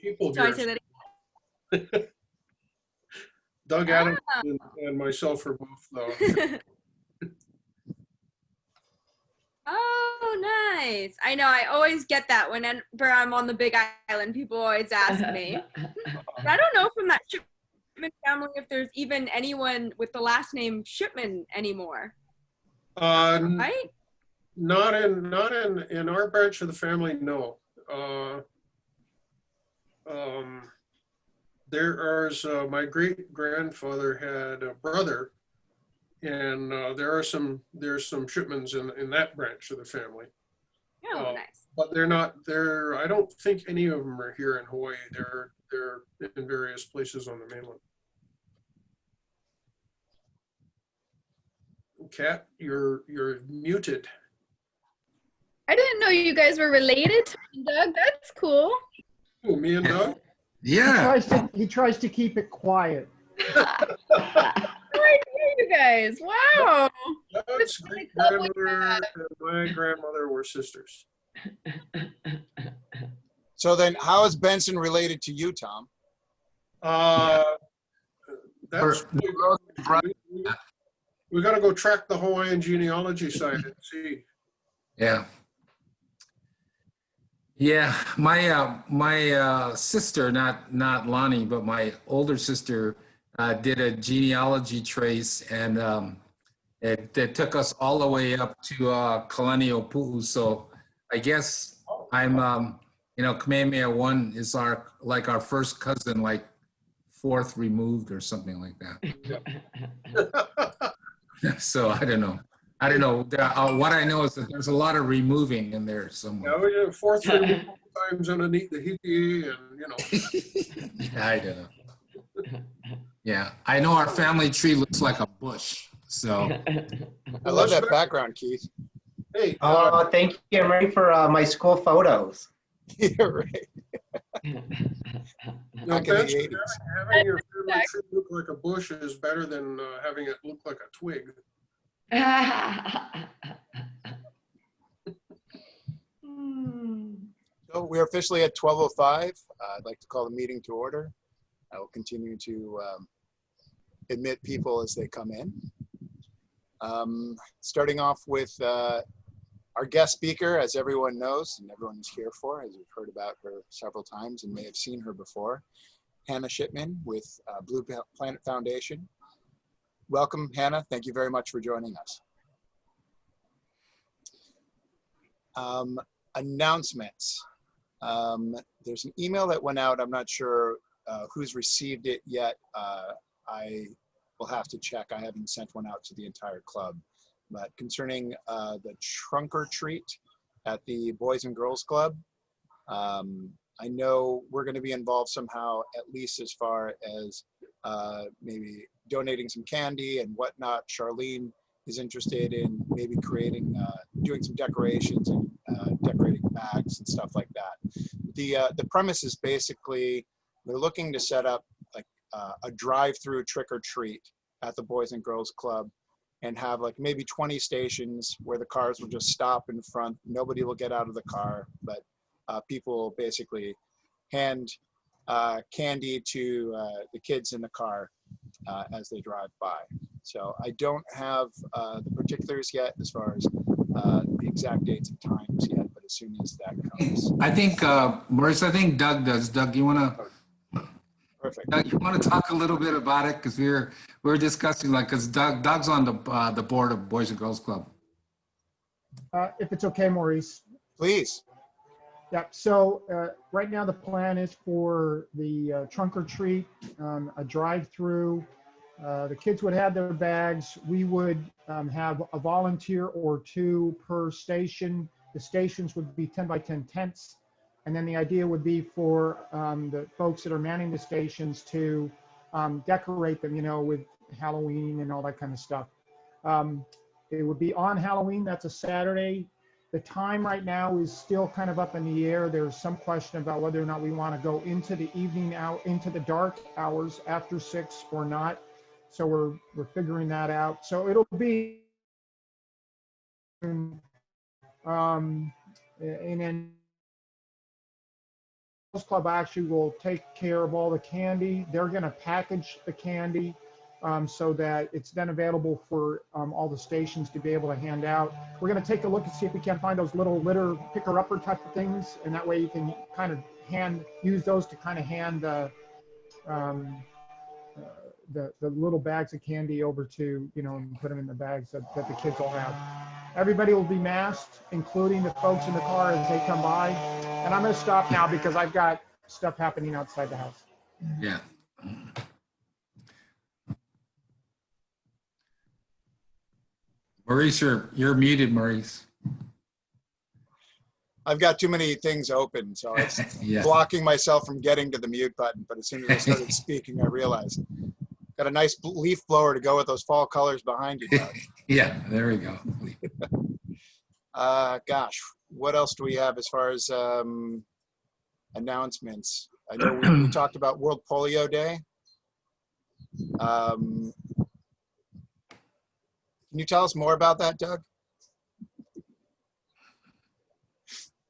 people So I here. say that. Doug Adams and myself are both Oh, nice. I know. I always get that whenever I'm on the Big Island. People always ask me. But I don't know from that Shipman family if there's even anyone with the last name Shipman anymore. Right? Not in our branch of the family, no. There's my great grandfather had a brother, and there's some Shipmans in that branch of the family. Oh, nice. But they're not there. I don't think any of them are here in Hawaii. They're in various places on the mainland. Kat, you're muted. I didn't know you guys were related to me, Doug. That's cool. Oh, me and Doug? Yeah. He tries to keep it quiet. I hear you guys. Wow. Doug's great grandmother and my grandmother were sisters. So then how is Benson related to you, Tom? That's we got to go track the Hawaiian genealogy site and see. Yeah. Yeah, my sister, not Lonnie, but my older sister did a genealogy trace, and it took us all the way up to Kalaniʻopuʻu. So I guess I'm, Kamehameha 1 is our first cousin, like fourth removed or something like that. So I don't know. What I know is that there's a lot of removing in there somewhere. Yeah, we did fourth times underneath the hiki, and Yeah, I don't know. Yeah, I know our family tree looks like a bush. So I love that background, Keith. Hey. Oh, thank you. I'm ready for my school photos. Yeah, right. Back in the 80s. Having your family tree look like a bush is better than having it look like a twig. So we're officially at 12:05. I'd like to call the meeting to order. I will continue to admit people as they come in. Starting off with our guest speaker, as everyone knows and everyone is here for, as we've heard about her several times and may have seen her before, Hannah Shipman with Blue Planet Foundation. Welcome, Hannah. Thank you very much for joining us. Announcements. There's an email that went out. I'm not sure who's received it yet. I will have to check. I haven't sent one out to the entire club. But concerning the trunk or treat at the Boys and Girls Club, I know we're going to be involved somehow, at least as far as maybe donating some candy and whatnot. Charlene is interested in maybe creating, doing some decorations and decorating bags and stuff like that. The premise is basically they're looking to set up like a drive-through trick or treat at the Boys and Girls Club and have like maybe 20 stations where the cars will just stop in front. Nobody will get out of the car, but people will basically hand candy to the kids in the car as they drive by. So I don't have the particulars yet as far as the exact dates and times yet, but as soon as that comes. I think, Maurice, I think Doug does. Doug, you want to? Perfect. Doug, you want to talk a little bit about it? Because we're discussing, like, because Doug's on the board of Boys and Girls Club. If it's okay, Maurice. Please. Yeah, so right now the plan is for the trunk or treat, a drive-through. The kids would have their bags. We would have a volunteer or two per station. The stations would be 10 by 10 tents. And then the idea would be for the folks that are manning the stations to decorate them, with Halloween and all that kind of stuff. It would be on Halloween. That's a Saturday. The time right now is still kind of up in the air. There's some question about whether or not we want to go into the evening out, into the dark hours after 6 or not. So we're figuring that out. So it'll be and then Club actually will take care of all the candy. They're going to package the candy so that it's then available for all the stations to be able to hand out. We're going to take a look and see if we can find those little litter picker-upper type of things, and that way you can kind of use those to kind of hand the little bags of candy over to, and put them in the bags that the kids will have. Everybody will be masked, including the folks in the car as they come by. And I'm going to stop now because I've got stuff happening outside the house. Yeah. Maurice, you're muted, Maurice. I've got too many things open, so it's Yeah. blocking myself from getting to the mute button. But as soon as I started speaking, I realized got a nice leaf blower to go with those fall colors behind you, Doug. Yeah, there we go. Gosh, what else do we have as far as announcements? I know we talked about World Polio Day. Can you tell us more about that, Doug?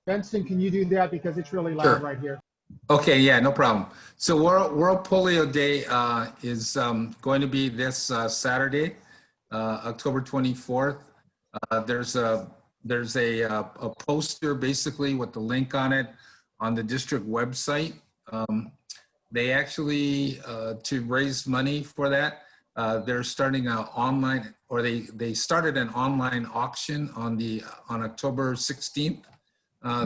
Benson, can you do that? Because it's really loud right here. Okay, yeah, no problem. So World Polio Day is going to be this Saturday, October 24th. There's a poster basically with the link on it on the district website. They actually, to raise money for that, they're starting an online, or they started an online auction on October 16th.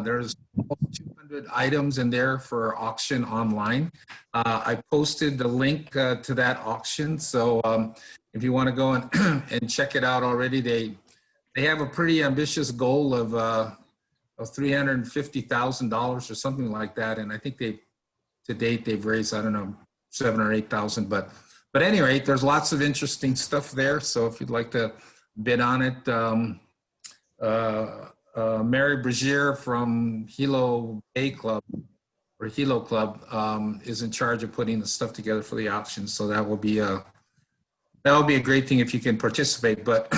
There's 200 items in there for auction online. I posted the link to that auction. So if you want to go and check it out already, they have a pretty ambitious goal of $350,000 or something like that. And I think to date, they've raised, I don't know, 7,000 or 8,000, but at any rate, there's lots of interesting stuff there. So if you'd like to bid on it, Mary Brazier from Hilo Bay Club or Hilo Club is in charge of putting the stuff together for the auction. So that will be a great thing if you can participate. But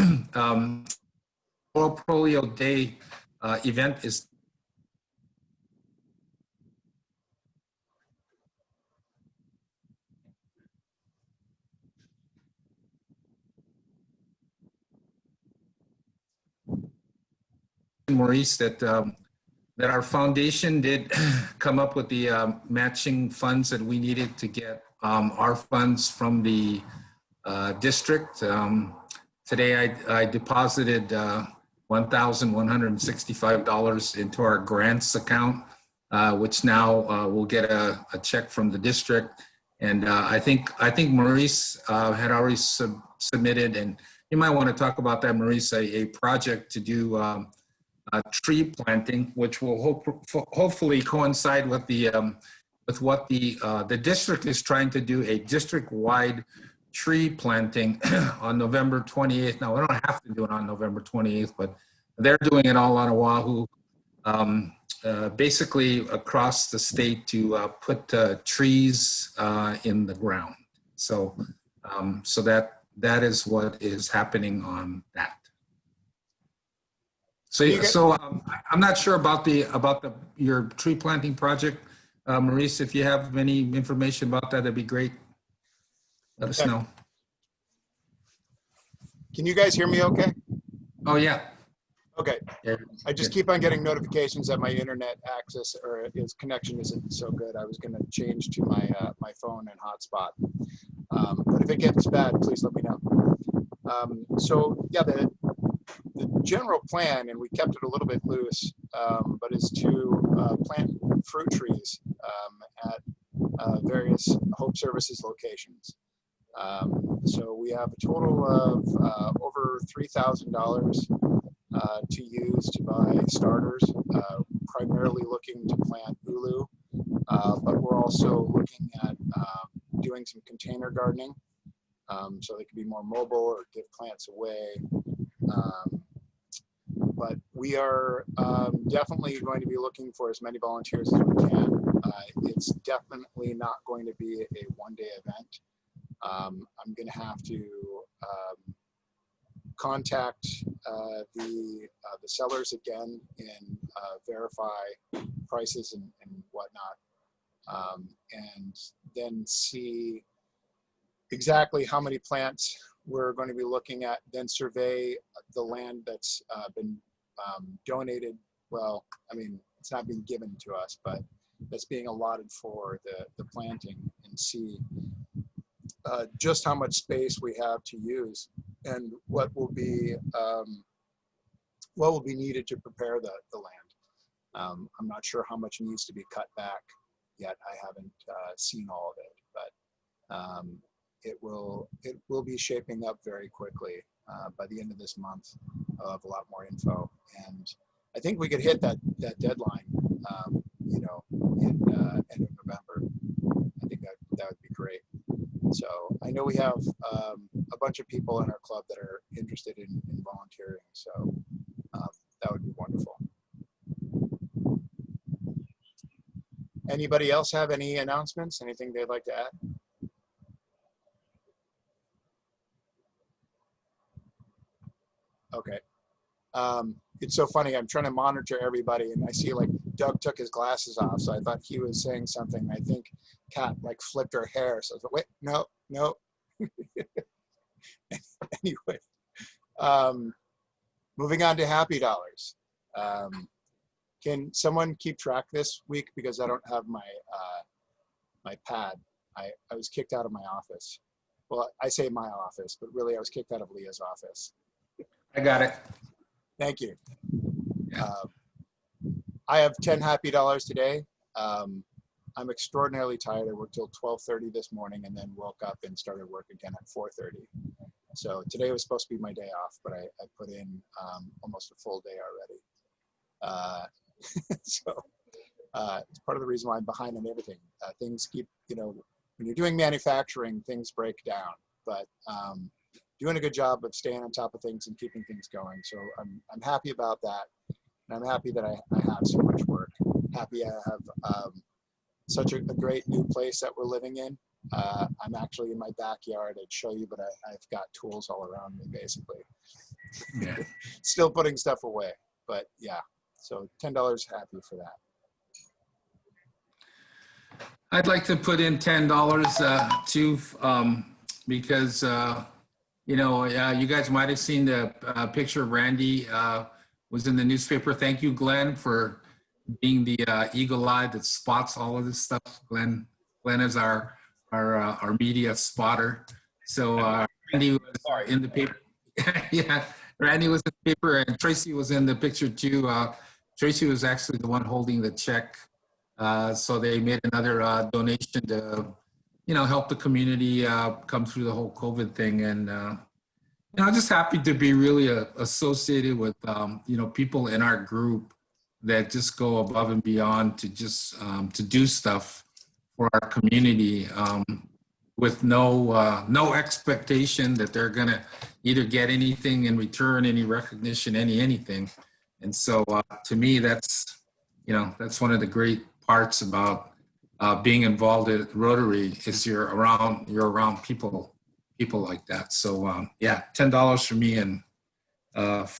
World Polio Day event is Maurice, that our foundation did come up with the matching funds that we needed to get our funds from the district. Today I deposited $1,165 into our grants account, which now will get a check from the district. And I think Maurice had already submitted, and you might want to talk about that, Maurice, a project to do tree planting, which will hopefully coincide with what the district is trying to do, a district-wide tree planting on November 28th. Now, we don't have to do it on November 28th, but they're doing it all on Oahu, basically across the state to put trees in the ground. So, that is what is happening on that. So I'm not sure about your tree planting project, Maurice. If you have any information about that, that'd be great. Let us know. Can you guys hear me okay? Oh yeah. Okay. Yeah. I just keep on getting notifications that my internet access or its connection isn't so good. I was going to change to my my phone and hotspot, but if it gets bad, please let me know. So yeah, the general plan, and we kept it a little bit loose, but is to plant fruit trees at various Hope Services locations. So we have a total of over $3,000 to use to buy starters, primarily looking to plant ulu, but we're also looking at doing some container gardening, so they can be more mobile or give plants away. But we are definitely going to be looking for as many volunteers as we can. It's definitely not going to be a one-day event. I'm going to have to contact the sellers again and verify prices and whatnot. and then see exactly how many plants we're going to be looking at, then survey the land that's been donated. Well, I mean, it's not being given to us, but that's being allotted for the planting, and see just how much space we have to use and what will be needed to prepare the land. I'm not sure how much needs to be cut back yet. I haven't seen all of it, but it will be shaping up very quickly. By the end of this month, I'll have a lot more info, and I think we could hit that deadline, you know, in end of November. I think that would be great. So I know we have a bunch of people in our club that are interested in volunteering. So that would be wonderful. Anybody else have any announcements? Anything they'd like to add? Okay. It's so funny. I'm trying to monitor everybody, and I see like Doug took his glasses off, so I thought he was saying something. I think Kat like flipped her hair, so I thought, wait, no. Anyway, moving on to Happy Dollars. Can someone keep track this week, because I don't have my my pad. I was kicked out of my office. Well, I say my office, but really I was kicked out of Leah's office. I got it. Thank you. I have 10 Happy Dollars today. I'm extraordinarily tired. I worked till 12:30 this morning, and then woke up and started work again at 4:30. So today was supposed to be my day off, but I put in almost a full day already. So it's part of the reason why I'm behind on everything. Things keep, you know, when you're doing manufacturing, things break down, but doing a good job of staying on top of things and keeping things going. So I'm happy about that. And I'm happy that I have so much work. Happy I have such a great new place that we're living in. I'm actually in my backyard. I'd show you, but I've got tools all around me, basically. Yeah. Still putting stuff away, but yeah. So $10, happy for that. I'd like to put in $10 too, because you know, you guys might have seen the picture of Randy was in the newspaper. Thank you, Glenn, for being the eagle eye that spots all of this stuff. Glenn is our media spotter. So Randy was in the paper. Yeah, Randy was in the paper, and Tracy was in the picture too. Tracy was actually the one holding the check. So they made another donation to, you know, help the community come through the whole COVID thing. And, you know, I'm just happy to be really associated with, you know, people in our group that just go above and beyond to just to do stuff for our community with no expectation that they're going to either get anything in return, any recognition, anything. And so to me, that's, you know, that's one of the great parts about being involved at Rotary is you're around people like that. So yeah, $10 for me and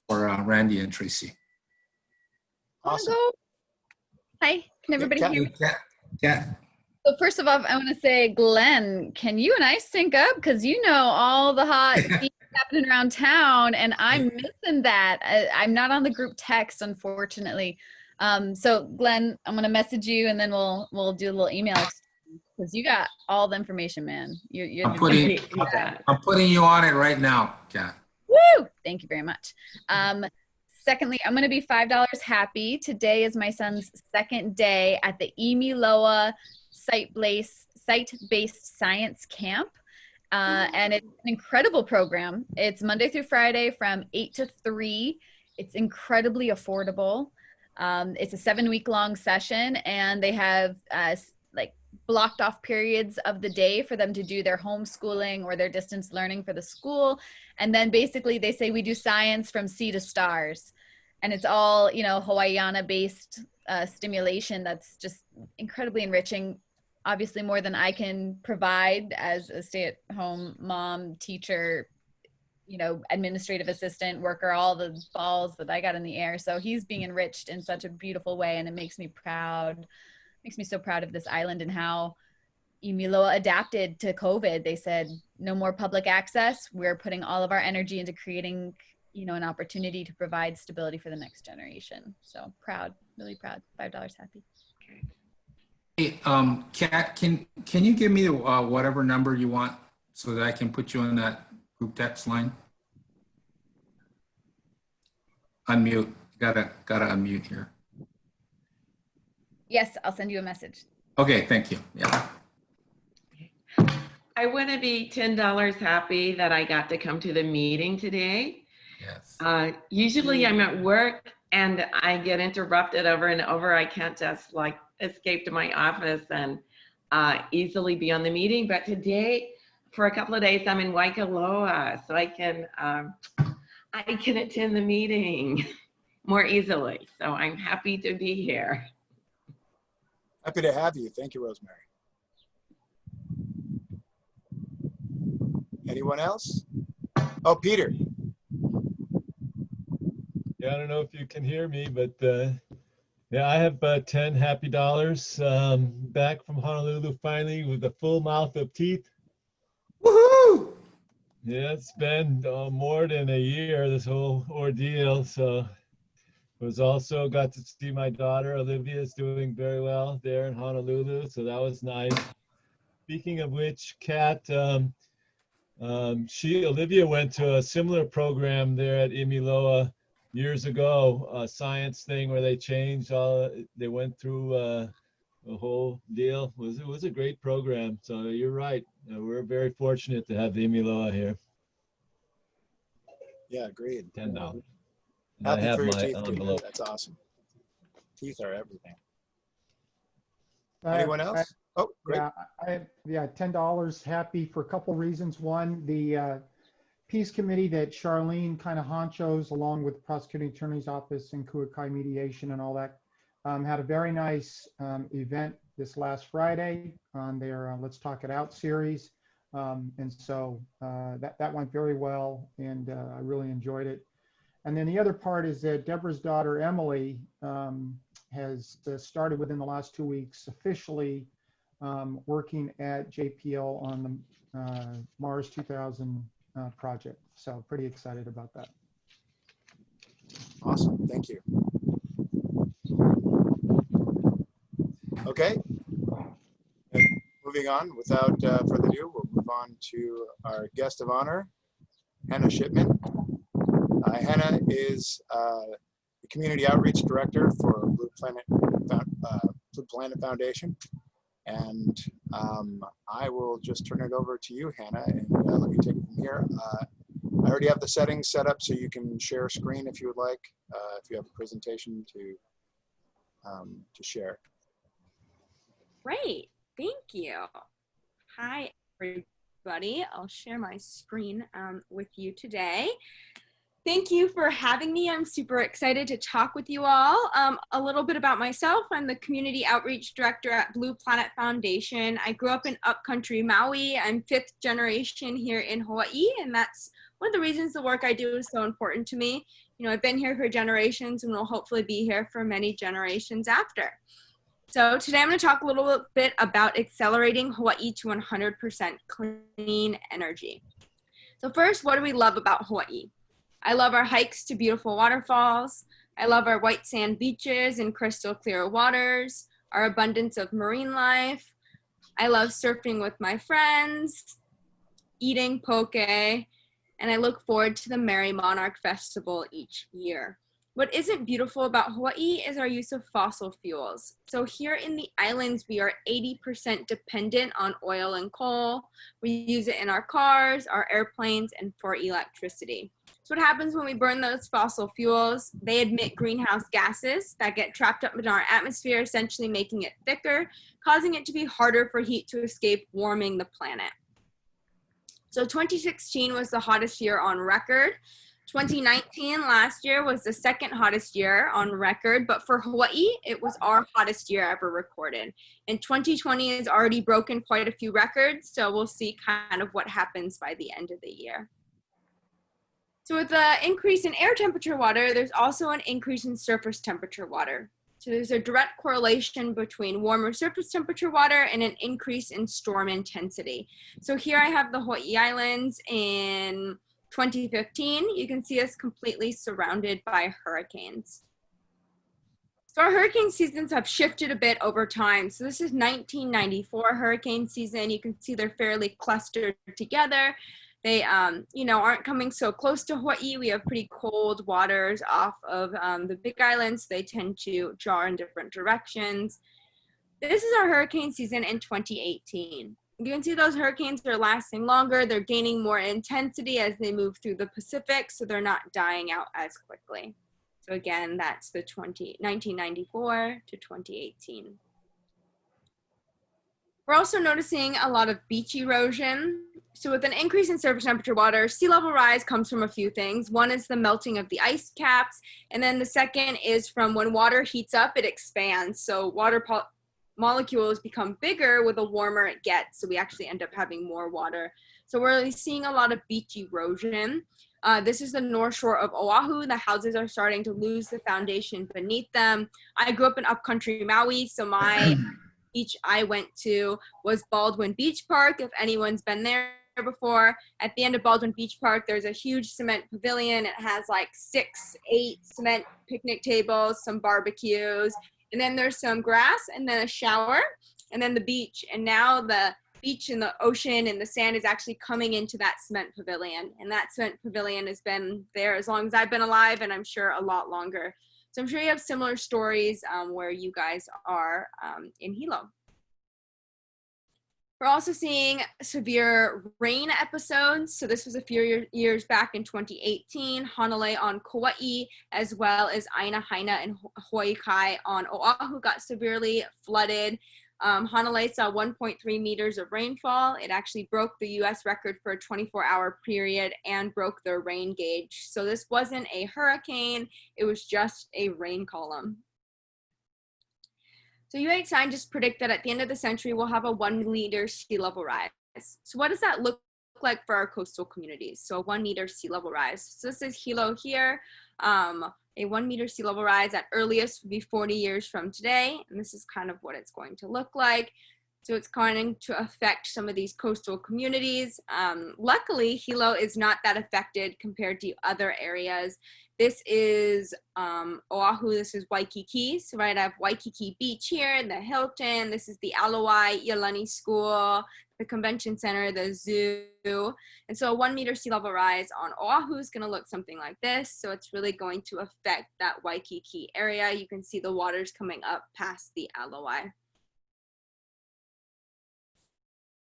for Randy and Tracy. Awesome. Hi, can everybody hear me? Yeah. So first of all, I want to say, Glenn, can you and I sync up? Because you know all the hot things happening around town, and I'm missing that. I'm not on the group text, unfortunately. So Glenn, I'm gonna message you, and then we'll do a little email because you got all the information, man. I'm putting you on it right now, Kat. Woo! Thank you very much. Secondly, I'm going to be $5 happy. Today is my son's second day at the Emiloa site-based science camp. And it's an incredible program. It's Monday through Friday from 8 to 3. It's incredibly affordable. It's a 7-week-long session, and they have like blocked off periods of the day for them to do their homeschooling or their distance learning for the school. And then basically they say we do science from sea to stars. And it's all, you know, Hawaiiana based stimulation that's just incredibly enriching. Obviously more than I can provide as a stay-at-home mom, teacher, you know, administrative assistant, worker, all the balls that I got in the air. So he's being enriched in such a beautiful way, and it makes me proud makes me so proud of this island and how Imiloa adapted to COVID. They said, no more public access. We're putting all of our energy into creating, you know, an opportunity to provide stability for the next generation. So proud, really proud. $5 happy. Hey, Kat, can you give me whatever number you want so that I can put you on that group text line? Unmute. Gotta unmute here. Yes, I'll send you a message. Okay, thank you. Yeah. I want to be $10 happy that I got to come to the meeting today. Yes. Usually I'm at work and I get interrupted over and over. I can't just like escape to my office and easily be on the meeting. But today, for a couple of days, I'm in Waikoloa, so I can attend the meeting more easily. So I'm happy to be here. Happy to have you. Thank you, Rosemary. Anyone else? Oh, Peter. Yeah, I don't know if you can hear me, but yeah, I have 10 happy dollars back from Honolulu finally with a full mouth of teeth. Woohoo! Yeah, it's been more than a year, this whole ordeal. So was also got to see my daughter Olivia is doing very well there in Honolulu, so that was nice. Speaking of which, Kat, Olivia went to a similar program there at Imiloa years ago, a science thing where they changed they went through the whole deal. It was a great program. So you're right. We're very fortunate to have the Imiloa here. Yeah, agreed. $10. Happy I have for your my teeth, Peter. envelope. That's awesome. Teeth are everything. I- Anyone else? Oh, great. Yeah, $10 happy for a couple reasons. One, the Peace Committee that Charlene kind of honchos along with the Prosecuting Attorney's Office and Kuakai Mediation and all that had a very nice event this last Friday on their Let's Talk It Out series. And so that went very well, and I really enjoyed it. And then the other part is that Deborah's daughter, Emily, has started within the last 2 weeks officially working at JPL on the Mars 2000 project. So pretty excited about that. Awesome. Thank you. Okay. And moving on, without further ado, we'll move on to our guest of honor, Hannah Shipman. Hannah is the Community Outreach Director for Blue Planet Foundation. And I will just turn it over to you, Hannah, and let you take it from here. I already have the settings set up so you can share screen if you would like, if you have a presentation to share. Great, thank you. Hi, everybody. I'll share my screen with you today. Thank you for having me. I'm super excited to talk with you all. A little bit about myself. I'm the Community Outreach Director at Blue Planet Foundation. I grew up in upcountry Maui. I'm 5th generation here in Hawaii, and that's one of the reasons the work I do is so important to me. You know, I've been here for generations and will hopefully be here for many generations after. So today I'm going to talk a little bit about accelerating Hawaii to 100% clean energy. So first, what do we love about Hawaii? I love our hikes to beautiful waterfalls. I love our white sand beaches and crystal clear waters, our abundance of marine life. I love surfing with my friends, eating poke, and I look forward to the Merry Monarch Festival each year. What isn't beautiful about Hawaii is our use of fossil fuels. So here in the islands, we are 80% dependent on oil and coal. We use it in our cars, our airplanes, and for electricity. So what happens when we burn those fossil fuels? They emit greenhouse gases that get trapped up in our atmosphere, essentially making it thicker, causing it to be harder for heat to escape, warming the planet. So 2016 was the hottest year on record. 2019, last year, was the second hottest year on record, but for Hawaii, it was our hottest year ever recorded. And 2020 has already broken quite a few records, so we'll see kind of what happens by the end of the year. So with the increase in air temperature water, there's also an increase in surface temperature water. So there's a direct correlation between warmer surface temperature water and an increase in storm intensity. So here I have the Hawai'i Islands in 2015. You can see us completely surrounded by hurricanes. So our hurricane seasons have shifted a bit over time. So this is 1994 hurricane season. You can see they're fairly clustered together. They, aren't coming so close to Hawaii. We have pretty cold waters off of the Big Island, so they tend to jar in different directions. This is our hurricane season in 2018. You can see those hurricanes are lasting longer. They're gaining more intensity as they move through the Pacific, so they're not dying out as quickly. So again, that's the 1994 to 2018. We're also noticing a lot of beach erosion. So with an increase in surface temperature water, sea level rise comes from a few things. One is the melting of the ice caps. And then the second is from when water heats up, it expands. So water molecules become bigger with the warmer it gets. So we actually end up having more water. So we're really seeing a lot of beach erosion. This is the North Shore of Oahu. The houses are starting to lose the foundation beneath them. I grew up in upcountry Maui, so my beach I went to was Baldwin Beach Park. If anyone's been there before, at the end of Baldwin Beach Park, there's a huge cement pavilion. It has like 6, 8 cement picnic tables, some barbecues, and then there's some grass and then a shower and then the beach. And now the beach and the ocean and the sand is actually coming into that cement pavilion. And that cement pavilion has been there as long as I've been alive, and I'm sure a lot longer. So I'm sure you have similar stories where you guys are in Hilo. We're also seeing severe rain episodes. So this was a few years back in 2018, Hanalei on Kauai, as well as Aina Haina and Hawaii Kai on Oahu got severely flooded. Hanalei saw 1.3 meters of rainfall. It actually broke the US record for a 24-hour period and broke their rain gauge. So this wasn't a hurricane, it was just a rain column. So UH scientists predict that at the end of the century, we'll have a 1 meter sea level rise. So what does that look like for our coastal communities? So a 1 meter sea level rise. So this is Hilo here. A 1 meter sea level rise at earliest would be 40 years from today. And this is kind of what it's going to look like. So it's going to affect some of these coastal communities. Luckily, Hilo is not that affected compared to other areas. This is Oahu, this is Waikiki. So right, I have Waikiki Beach here, the Hilton. This is the Alawai Iolani School, the Convention Center, the zoo. And so a 1 meter sea level rise on Oahu is gonna look something like this. So it's really going to affect that Waikiki area. You can see the waters coming up past the Alawai.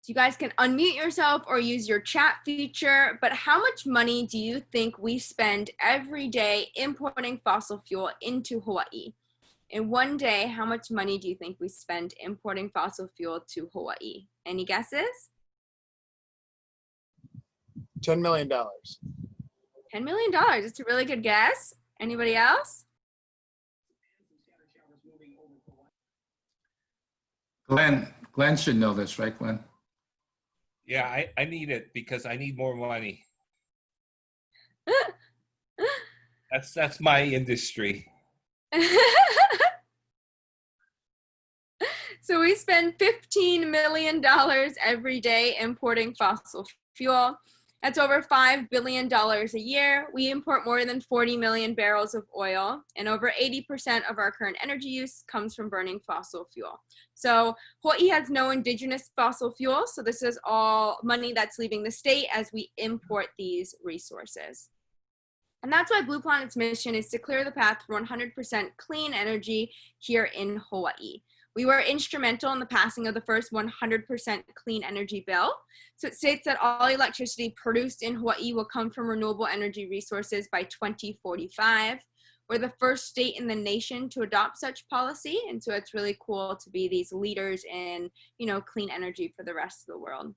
So you guys can unmute yourself or use your chat feature, but how much money do you think we spend every day importing fossil fuel into Hawaii? In one day, how much money do you think we spend importing fossil fuel to Hawaii? Any guesses? $10 million. $10 million, it's a really good guess. Anybody else? Glenn should know this, right, Glenn? Yeah, I need it because I need more money. That's my industry. So we spend $15 million every day importing fossil fuel. That's over $5 billion a year. We import more than 40 million barrels of oil, and over 80% of our current energy use comes from burning fossil fuel. So Hawaii has no indigenous fossil fuel, so this is all money that's leaving the state as we import these resources. And that's why Blue Planet's mission is to clear the path for 100% clean energy here in Hawaii. We were instrumental in the passing of the first 100% clean energy bill. So it states that all electricity produced in Hawaii will come from renewable energy resources by 2045. We're the first state in the nation to adopt such policy. And so it's really cool to be these leaders in, clean energy for the rest of the world.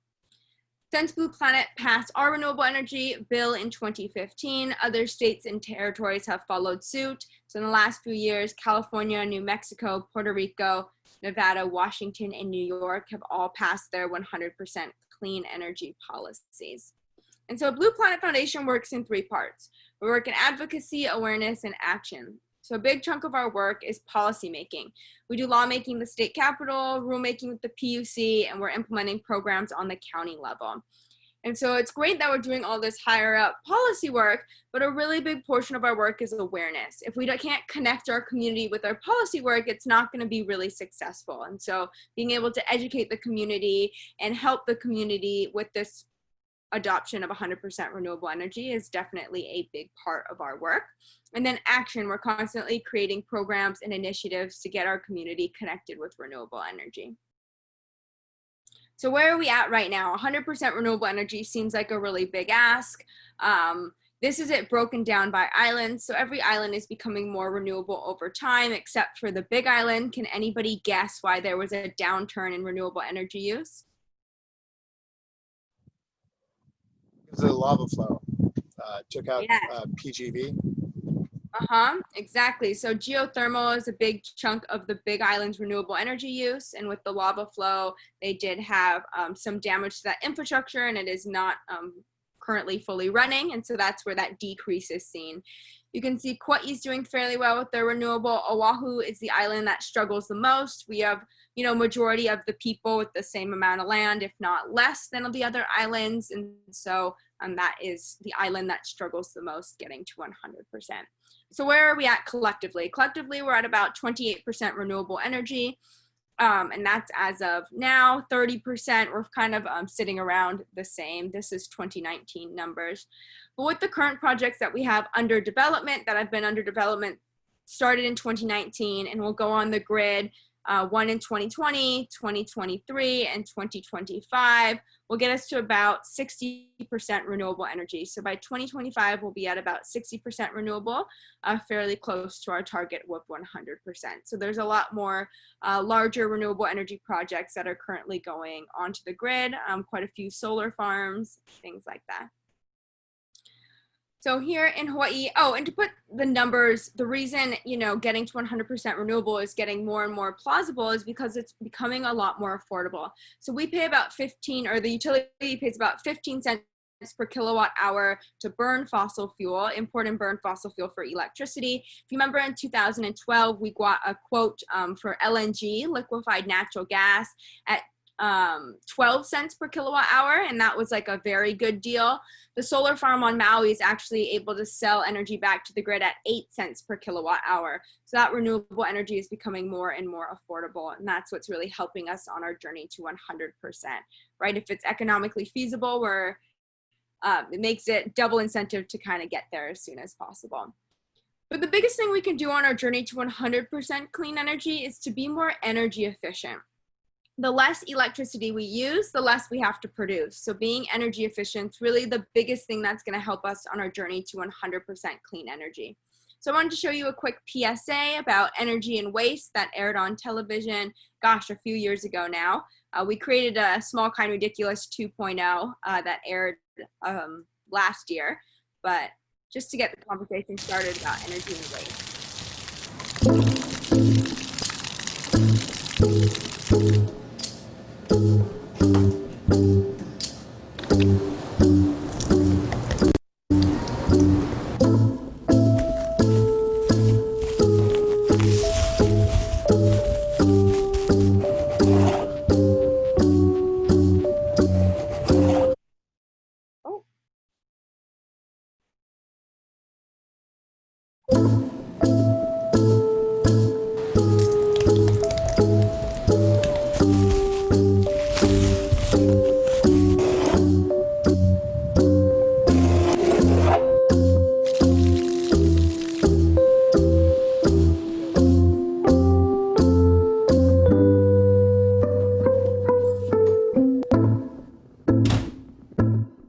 Since Blue Planet passed our renewable energy bill in 2015, other states and territories have followed suit. So in the last few years, California, New Mexico, Puerto Rico, Nevada, Washington, and New York have all passed their 100% clean energy policies. And so Blue Planet Foundation works in 3 parts. We work in advocacy, awareness, and action. So a big chunk of our work is policy making. We do lawmaking in the state capitol, rulemaking with the PUC, and we're implementing programs on the county level. And so it's great that we're doing all this higher up policy work, but a really big portion of our work is awareness. If we can't connect our community with our policy work, it's not going to be really successful. And so being able to educate the community and help the community with this adoption of 100% renewable energy is definitely a big part of our work. And then action, we're constantly creating programs and initiatives to get our community connected with renewable energy. So where are we at right now? 100% renewable energy seems like a really big ask. This is it broken down by islands. So every island is becoming more renewable over time, except for the Big Island. Can anybody guess why there was a downturn in renewable energy use? Because of the lava flow took out Yeah. PGV. Exactly. So geothermal is a big chunk of the Big Island's renewable energy use. And with the lava flow, they did have some damage to that infrastructure, and it is not currently fully running. And so that's where that decrease is seen. You can see Kauai's doing fairly well with their renewable. Oahu is the island that struggles the most. We have, majority of the people with the same amount of land, if not less than the other islands. And so that is the island that struggles the most, getting to 100%. So where are we at collectively? Collectively, we're at about 28% renewable energy. And that's as of now. 30%, we're kind of sitting around the same. This is 2019 numbers. But with the current projects that we have under development, that have been under development, started in 2019 and will go on the grid, one in 2020, 2023, and 2025, will get us to about 60% renewable energy. So by 2025, we'll be at about 60% renewable, fairly close to our target of 100%. So there's a lot more larger renewable energy projects that are currently going onto the grid, quite a few solar farms, things like that. So here in Hawaii, and to put the numbers, the reason, getting to 100% renewable is getting more and more plausible is because it's becoming a lot more affordable. So we pay about the utility pays about 15 cents per kilowatt hour to burn fossil fuel, import and burn fossil fuel for electricity. If you remember in 2012, we got a quote for LNG, liquefied natural gas, at 12 cents per kilowatt hour, and that was like a very good deal. The solar farm on Maui is actually able to sell energy back to the grid at 8 cents per kilowatt hour. So that renewable energy is becoming more and more affordable, and that's what's really helping us on our journey to 100%, right? If it's economically feasible, it makes it double incentive to kind of get there as soon as possible. But the biggest thing we can do on our journey to 100% clean energy is to be more energy efficient. The less electricity we use, the less we have to produce. So being energy efficient is really the biggest thing that's going to help us on our journey to 100% clean energy. So I wanted to show you a quick PSA about energy and waste that aired on television, a few years ago now. We created a Small Kind Ridiculous 2.0 that aired last year, but just to get the conversation started about energy and waste.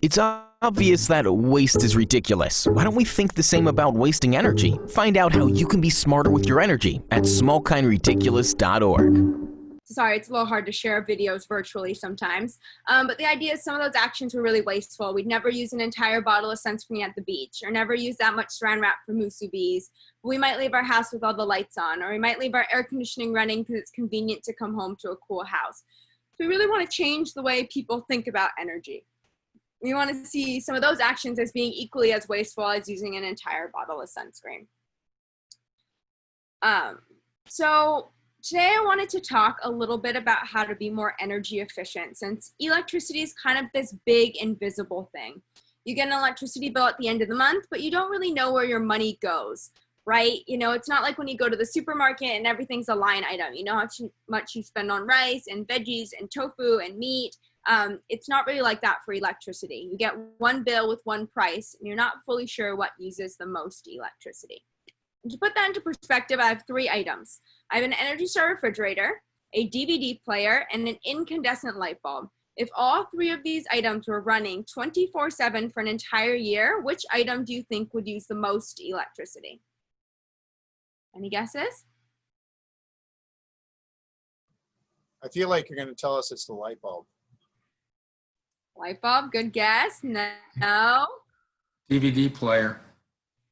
It's obvious that waste is ridiculous. Why don't we think the same about wasting energy? Find out how you can be smarter with your energy at smallkindridiculous.org. Sorry, it's a little hard to share videos virtually sometimes. But the idea is some of those actions were really wasteful. We'd never use an entire bottle of sunscreen at the beach, or never use that much saran wrap for musubis. We might leave our house with all the lights on, or we might leave our air conditioning running because it's convenient to come home to a cool house. So we really want to change the way people think about energy. We want to see some of those actions as being equally as wasteful as using an entire bottle of sunscreen. So today I wanted to talk a little bit about how to be more energy efficient, since electricity is kind of this big invisible thing. You get an electricity bill at the end of the month, but you don't really know where your money goes, right? You know, it's not like when you go to the supermarket and everything's a line item. You know how much you spend on rice and veggies and tofu and meat. It's not really like that for electricity. You get one bill with one price, and you're not fully sure what uses the most electricity. And to put that into perspective, I have 3 items. I have an Energy Star refrigerator, a DVD player, and an incandescent light bulb. If all 3 of these items were running 24/7 for an entire year, which item do you think would use the most electricity? Any guesses? I feel like you're going to tell us it's the light bulb. Light bulb, good guess. No. DVD player.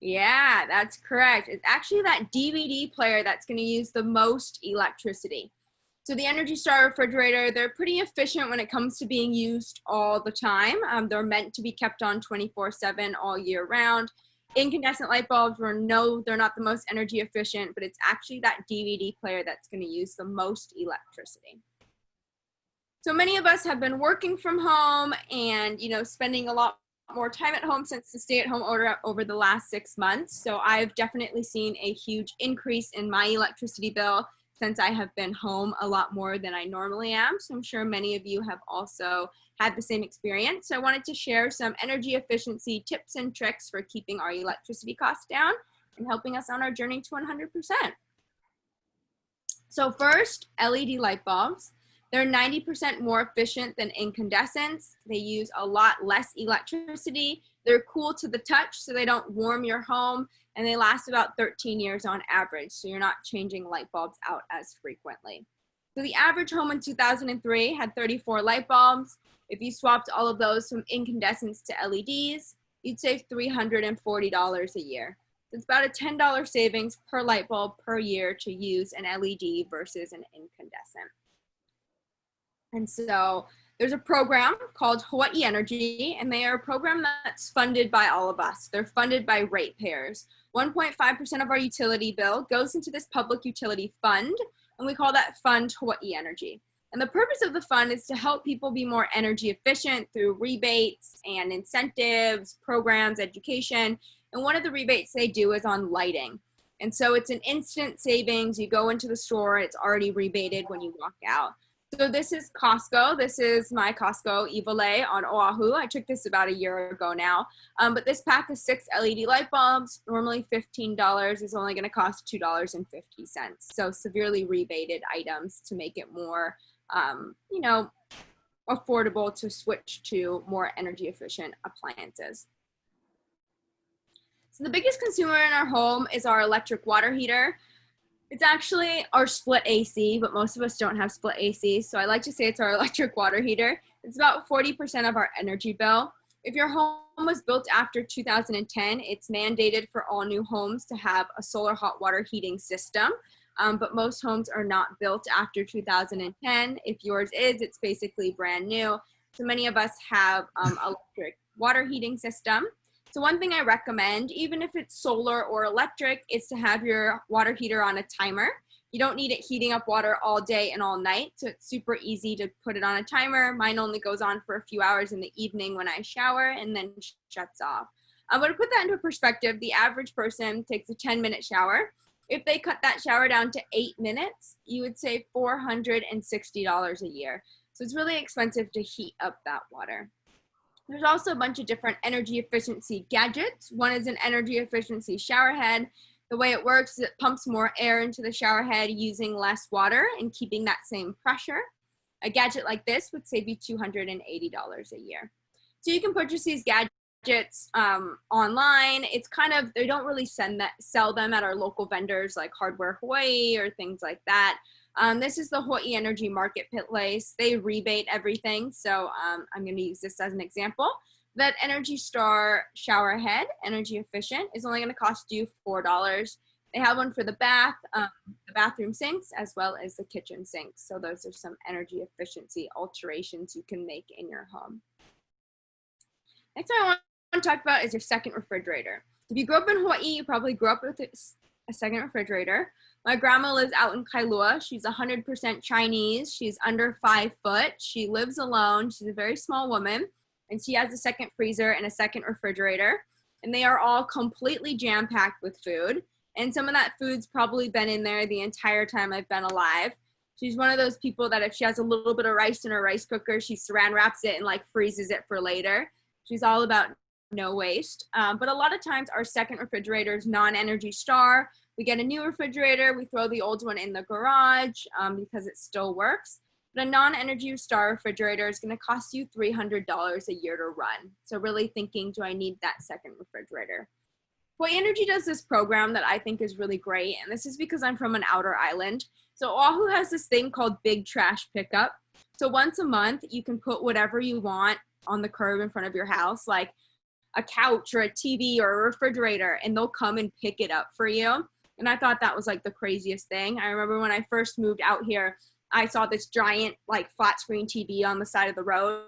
Yeah, that's correct. It's actually that DVD player that's going to use the most electricity. So the Energy Star refrigerator, they're pretty efficient when it comes to being used all the time. They're meant to be kept on 24/7 all year round. Incandescent light bulbs, no, they're not the most energy efficient, but it's actually that DVD player that's going to use the most electricity. So many of us have been working from home and, you know, spending a lot more time at home since the stay-at-home order over the last 6 months. So I've definitely seen a huge increase in my electricity bill since I have been home a lot more than I normally am. So I'm sure many of you have also had the same experience. So I wanted to share some energy efficiency tips and tricks for keeping our electricity costs down and helping us on our journey to 100%. So first, LED light bulbs. They're 90% more efficient than incandescents. They use a lot less electricity. They're cool to the touch, so they don't warm your home, and they last about 13 years on average, so you're not changing light bulbs out as frequently. So the average home in 2003 had 34 light bulbs. If you swapped all of those from incandescents to LEDs, you'd save $340 a year. So it's about a $10 savings per light bulb per year to use an LED versus an incandescent. And so there's a program called Hawai'i Energy, and they are a program that's funded by all of us. They're funded by ratepayers. 1.5% of our utility bill goes into this public utility fund, and we call that fund Hawai'i Energy. And the purpose of the fund is to help people be more energy efficient through rebates and incentives, programs, education. And one of the rebates they do is on lighting. And so it's an instant savings. You go into the store, it's already rebated when you walk out. So this is Costco. This is my Costco Evole on Oahu. I took this about a year ago now. But this pack of 6 LED light bulbs, normally $15, is only going to cost $2.50. So severely rebated items to make it more, you know, affordable to switch to more energy efficient appliances. So the biggest consumer in our home is our electric water heater. It's actually our split AC, but most of us don't have split AC, so I like to say it's our electric water heater. It's about 40% of our energy bill. If your home was built after 2010, it's mandated for all new homes to have a solar hot water heating system, but most homes are not built after 2010. If yours is, it's basically brand new. So many of us have electric water heating system. So one thing I recommend, even if it's solar or electric, is to have your water heater on a timer. You don't need it heating up water all day and all night, so it's super easy to put it on a timer. Mine only goes on for a few hours in the evening when I shower and then shuts off. But to put that into perspective, the average person takes a 10-minute shower. If they cut that shower down to 8 minutes, you would save $460 a year. So it's really expensive to heat up that water. There's also a bunch of different energy efficiency gadgets. One is an energy efficiency shower head. The way it works is it pumps more air into the shower head using less water and keeping that same pressure. A gadget like this would save you $280 a year. So you can purchase these gadgets online. It's kind of, they don't really sell them at our local vendors like Hardware Hawaii or things like that. This is the Hawai'i Energy Marketplace. They rebate everything, so I'm going to use this as an example. That Energy Star shower head, energy efficient, is only going to cost you $4. They have one for the bathroom sinks, as well as the kitchen sinks. So those are some energy efficiency alterations you can make in your home. Next thing I want to talk about is your second refrigerator. If you grew up in Hawaii, you probably grew up with a second refrigerator. My grandma lives out in Kailua. She's 100% Chinese. She's under 5 foot. She lives alone. She's a very small woman, and she has a second freezer and a second refrigerator, and they are all completely jam-packed with food. And some of that food's probably been in there the entire time I've been alive. She's one of those people that if she has a little bit of rice in her rice cooker, she saran wraps it and like freezes it for later. She's all about no waste. But a lot of times our second refrigerator is non-Energy Star. We get a new refrigerator, we throw the old one in the garage because it still works. But a non-Energy Star refrigerator is gonna cost you $300 a year to run. So really thinking, do I need that second refrigerator? Hawai'i Energy does this program that I think is really great, and this is because I'm from an outer island. So Oahu has this thing called Big Trash Pickup. So once a month, you can put whatever you want on the curb in front of your house, like a couch or a TV or a refrigerator, and they'll come and pick it up for you. And I thought that was like the craziest thing. I remember when I first moved out here, I saw this giant like flat screen TV on the side of the road,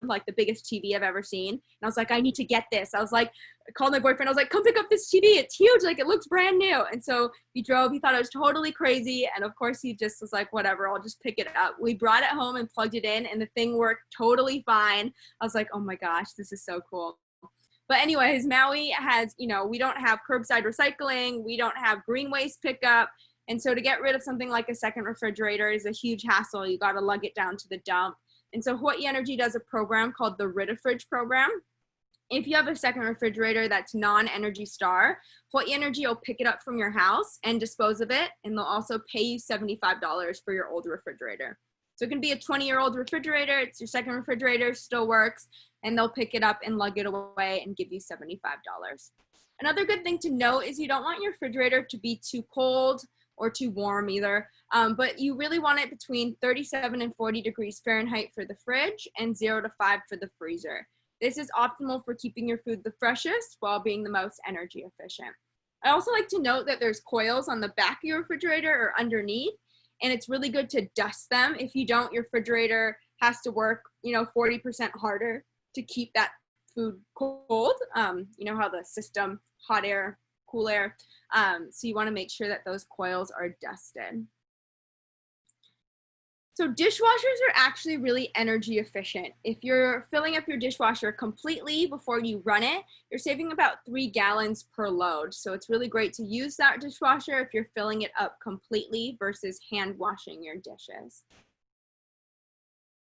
like the biggest TV I've ever seen. And I was like, I need to get this. I was like, I called my boyfriend. I was like, come pick up this TV. It's huge. Like, it looks brand new. And so he drove. He thought it was totally crazy. And of course, he just was like, whatever, I'll just pick it up. We brought it home and plugged it in, and the thing worked totally fine. I was like, oh my gosh, this is so cool. But anyways, Maui has, you know, we don't have curbside recycling. We don't have green waste pickup. And so to get rid of something like a second refrigerator is a huge hassle. You got to lug it down to the dump. And so Hawai'i Energy does a program called the Rid-A-Fridge program. If you have a second refrigerator that's non-Energy Star, Hawai'i Energy will pick it up from your house and dispose of it, and they'll also pay you $75 for your old refrigerator. So it can be a 20-year-old refrigerator, it's your second refrigerator, still works, and they'll pick it up and lug it away and give you $75. Another good thing to note is you don't want your refrigerator to be too cold or too warm either, but you really want it between 37 and 40 degrees Fahrenheit for the fridge and 0 to 5 for the freezer. This is optimal for keeping your food the freshest while being the most energy efficient. I also like to note that there's coils on the back of your refrigerator or underneath, and it's really good to dust them. If you don't, your refrigerator has to work, 40% harder to keep that food cold. You know how the system, hot air, cool air. So you want to make sure that those coils are dusted. So dishwashers are actually really energy efficient. If you're filling up your dishwasher completely before you run it, you're saving about 3 gallons per load. So it's really great to use that dishwasher if you're filling it up completely versus hand washing your dishes.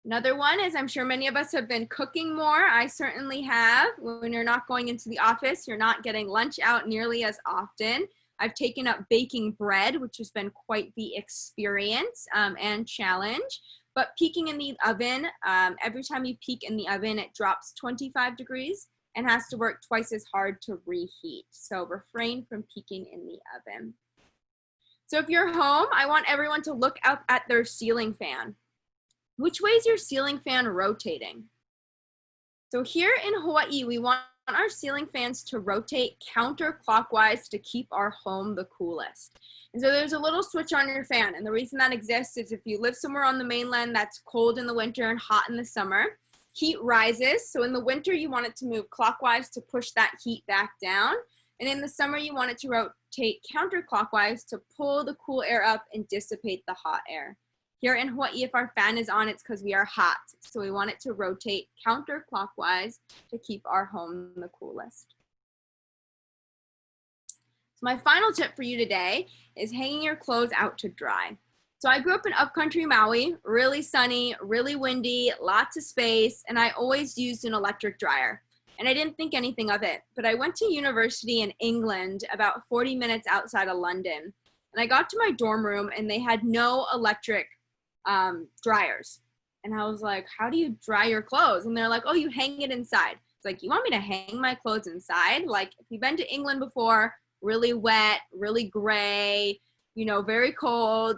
Another one is, I'm sure many of us have been cooking more. I certainly have. When you're not going into the office, you're not getting lunch out nearly as often. I've taken up baking bread, which has been quite the experience and challenge. But peeking in the oven, every time you peek in the oven, it drops 25 degrees and has to work twice as hard to reheat. So refrain from peeking in the oven. So if you're home, I want everyone to look up at their ceiling fan. Which way is your ceiling fan rotating? So here in Hawaii, we want our ceiling fans to rotate counterclockwise to keep our home the coolest. And so there's a little switch on your fan. And the reason that exists is if you live somewhere on the mainland that's cold in the winter and hot in the summer, heat rises. So in the winter, you want it to move clockwise to push that heat back down. And in the summer, you want it to rotate counterclockwise to pull the cool air up and dissipate the hot air. Here in Hawaii, if our fan is on, it's because we are hot. So we want it to rotate counterclockwise to keep our home the coolest. So my final tip for you today is hanging your clothes out to dry. So I grew up in upcountry Maui, really sunny, really windy, lots of space, and I always used an electric dryer. And I didn't think anything of it, but I went to university in England, about 40 minutes outside of London. And I got to my dorm room and they had no electric dryers. And I was like, how do you dry your clothes? And they're like, oh, you hang it inside. It's like, you want me to hang my clothes inside? Like, if you've been to England before, really wet, really gray, very cold.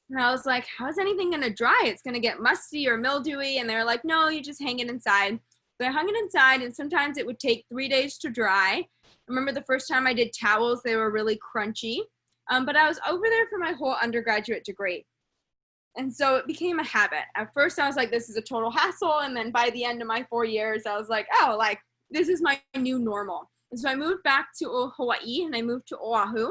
And I was like, how's anything going to dry? It's going to get musty or mildewy. And they're like, no, you just hang it inside. So I hung it inside, and sometimes it would take 3 days to dry. I remember the first time I did towels, they were really crunchy. But I was over there for my whole undergraduate degree. And so it became a habit. At first I was like, this is a total hassle. And then by the end of my 4 years, I was like, oh, this is my new normal. And so I moved back to Hawaii and I moved to Oahu.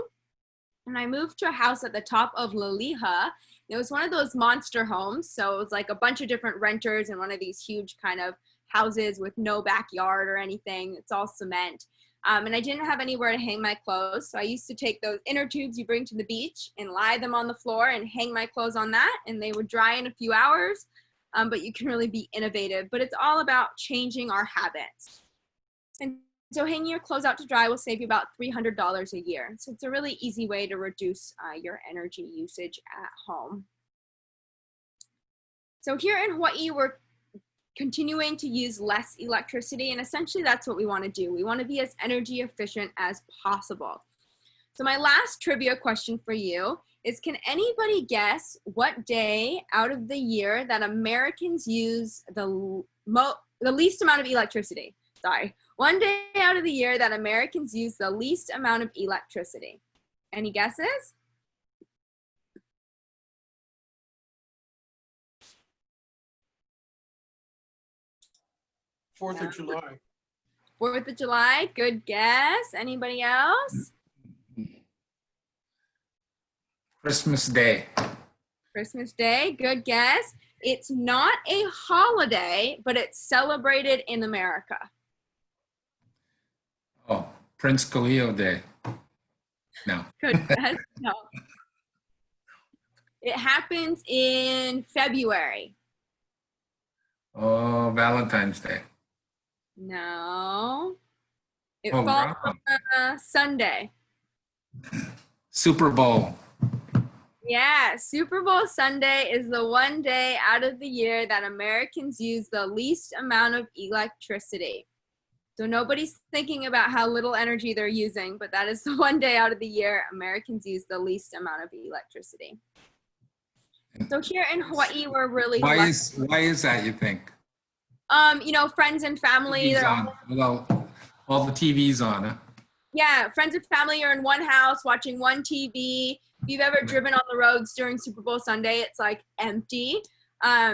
And I moved to a house at the top of Laliha. It was one of those monster homes. So it was like a bunch of different renters in one of these huge kind of houses with no backyard or anything. It's all cement. And I didn't have anywhere to hang my clothes. So I used to take those inner tubes you bring to the beach and lie them on the floor and hang my clothes on that. And they would dry in a few hours. But you can really be innovative. But it's all about changing our habits. And so hanging your clothes out to dry will save you about $300 a year. So it's a really easy way to reduce your energy usage at home. So here in Hawaii, we're continuing to use less electricity, and essentially that's what we want to do. We want to be as energy efficient as possible. So my last trivia question for you is, can anybody guess what day out of the year that Americans use the least amount of electricity? Sorry. One day out of the year that Americans use the least amount of electricity. Any guesses? Fourth of July. 4th of July, good guess. Anybody else? Christmas Day. Christmas Day, good guess. It's not a holiday, but it's celebrated in America. Oh, Prince Khalil Day. No. Good guess. No. It happens in February. Oh, Valentine's Day. No. It Oh, falls wow. on a Sunday. Super Bowl. Yeah, Super Bowl Sunday is the one day out of the year that Americans use the least amount of electricity. So nobody's thinking about how little energy they're using, but that is the one day out of the year Americans use the least amount of electricity. So here in Hawaii, we're really Why lucky. is that, you think? You know, friends and family. TV's They're on. Well, all the TV's on, huh? Yeah, friends and family are in one house watching one TV. If you've ever driven on the roads during Super Bowl Sunday, it's like empty.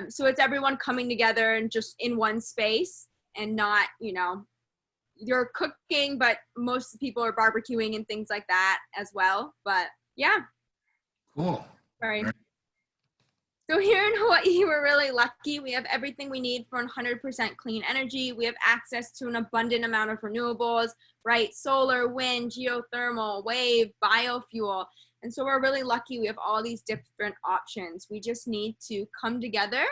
So it's everyone coming together and just in one space and not, you know, you're cooking, but most people are barbecuing and things like that as well. But yeah. Cool. Sorry. So here in Hawaii, we're really lucky. We have everything we need for 100% clean energy. We have access to an abundant amount of renewables, right? Solar, wind, geothermal, wave, biofuel. And so we're really lucky we have all these different options. We just need to come together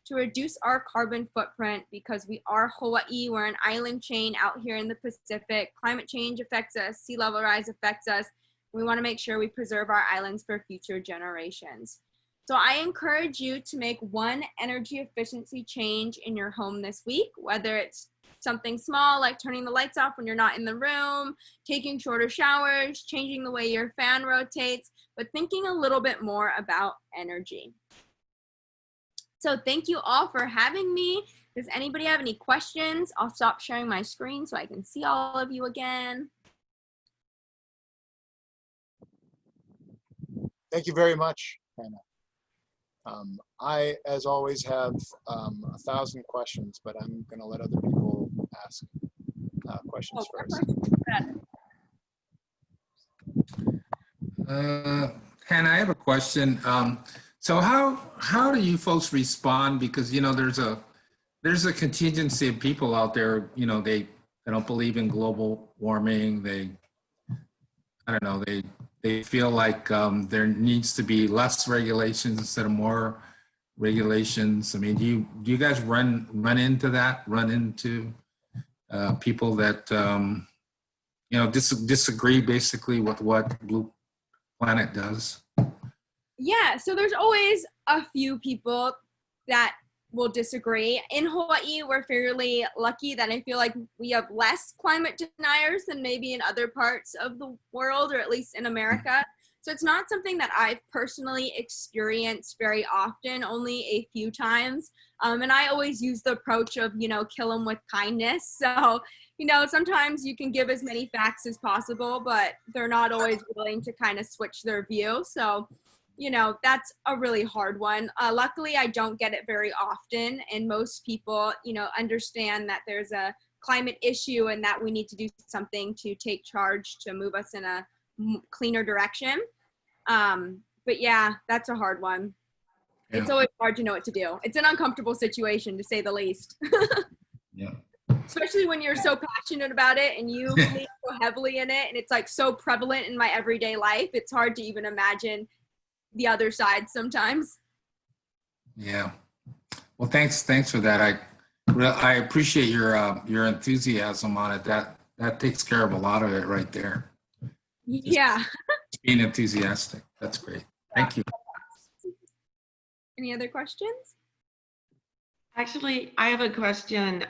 to reduce our carbon footprint because we are Hawaii. We're an island chain out here in the Pacific. Climate change affects us. Sea level rise affects us. We want to make sure we preserve our islands for future generations. So I encourage you to make one energy efficiency change in your home this week, whether it's something small like turning the lights off when you're not in the room, taking shorter showers, changing the way your fan rotates, but thinking a little bit more about energy. So thank you all for having me. Does anybody have any questions? I'll stop sharing my screen so I can see all of you again. Thank you very much, Hannah. I, as always, have 1,000 questions, but I'm going to let other people ask questions first. Hannah, I have a question. So how do you folks respond? Because, you know, there's a contingency of people out there, you know, they don't believe in global warming. I don't know, they feel like there needs to be less regulations instead of more regulations. I mean, do you guys run into that? Run into people that you know, disagree basically with what Blue Planet does? Yeah, so there's always a few people that will disagree. In Hawaii, we're fairly lucky that I feel like we have less climate deniers than maybe in other parts of the world, or at least in America. So it's not something that I've personally experienced very often, only a few times. And I always use the approach of, you know, kill them with kindness. So, you know, sometimes you can give as many facts as possible, but they're not always willing to kind of switch their view. So, you know, that's a really hard one. Luckily, I don't get it very often. And most people, you know, understand that there's a climate issue and that we need to do something to take charge to move us in a cleaner direction. But yeah, that's a hard one. It's Yeah. always hard to know what to do. It's an uncomfortable situation, to say the least. Yeah. Especially when you're so passionate about it and you believe so heavily in it, and it's like so prevalent in my everyday life. It's hard to even imagine the other side sometimes. Yeah. Well, thanks for that. I appreciate your enthusiasm on it. That takes care of a lot of it right there. Yeah. Just being enthusiastic. That's great. Thank you. Any other questions? Actually, I have a question.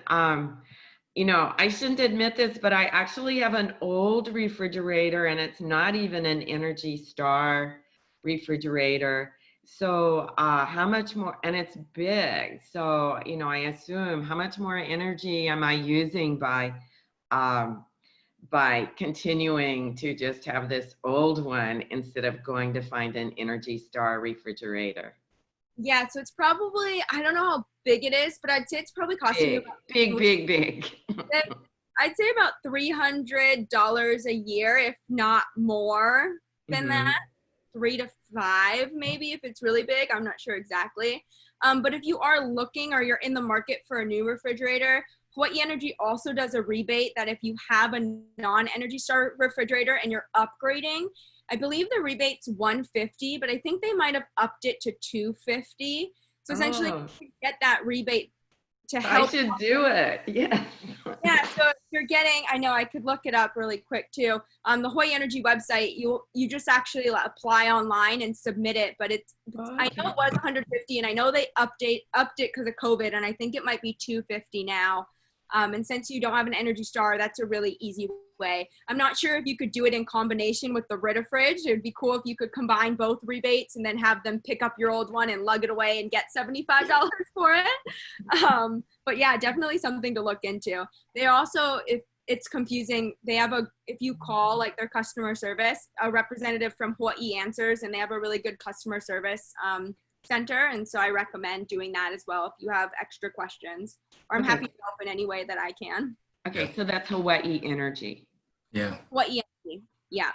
You know, I shouldn't admit this, but I actually have an old refrigerator, and it's not even an Energy Star refrigerator. So how much more, and it's big. So, you know, I assume how much more energy am I using by continuing to just have this old one instead of going to find an Energy Star refrigerator? Yeah, so it's probably, I don't know how big it is, but I'd say it's probably costing you Big. I'd say about $300 a year, if not more than that. 3 to 5 maybe if it's really big. I'm not sure exactly. But if you are looking or you're in the market for a new refrigerator, Hawaii Energy also does a rebate that if you have a non-Energy Star refrigerator and you're upgrading, I believe the rebate's $150, but I think they might have upped it to $250. So essentially, you can get that rebate to help. I should do it. Yeah. Yeah. So if you're getting, I know I could look it up really quick too. On the Hawaii Energy website, you just actually apply online and submit it. But I know it was $150, and I know they upped it because of COVID, and I think it might be $250 now. And since you don't have an Energy Star, that's a really easy way. I'm not sure if you could do it in combination with the Rid-A-Fridge. It would be cool if you could combine both rebates and then have them pick up your old one and lug it away and get $75 for it. But yeah, definitely something to look into. They also, if it's confusing, they have if you call like their customer service, a representative from Hawaii answers, and they have a really good customer service center. And so I recommend doing that as well if you have extra questions, or I'm happy to help in any way that I can. Okay, so that's Hawaii Energy. Yeah. Hawaii Energy. Yeah.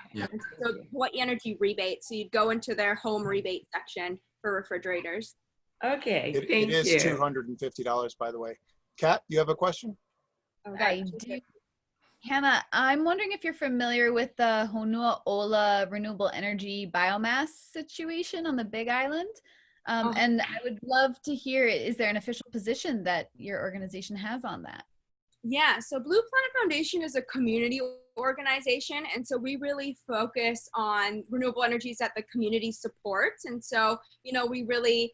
So Hawaii Energy rebate. So you'd go into their home rebate section for refrigerators. Okay, thank you. It is $250, by the way. Kat, you have a question? I do. Hannah, I'm wondering if you're familiar with the Honua Ola renewable energy biomass situation on the Big Island. And I would love to hear, is there an official position that your organization has on that? Yeah, so Blue Planet Foundation is a community organization, and so we really focus on renewable energies that the community supports. And so, you know, we really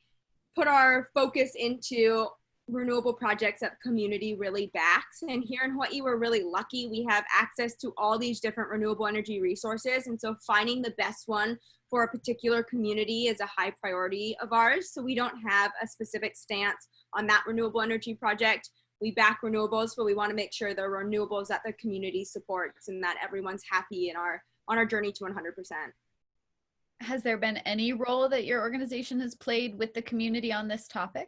put our focus into renewable projects that the community really backs. And here in Hawaii, we're really lucky. We have access to all these different renewable energy resources. And so finding the best one for a particular community is a high priority of ours. So we don't have a specific stance on that renewable energy project. We back renewables, but we want to make sure they're renewables that the community supports and that everyone's happy in on our journey to 100%. Has there been any role that your organization has played with the community on this topic?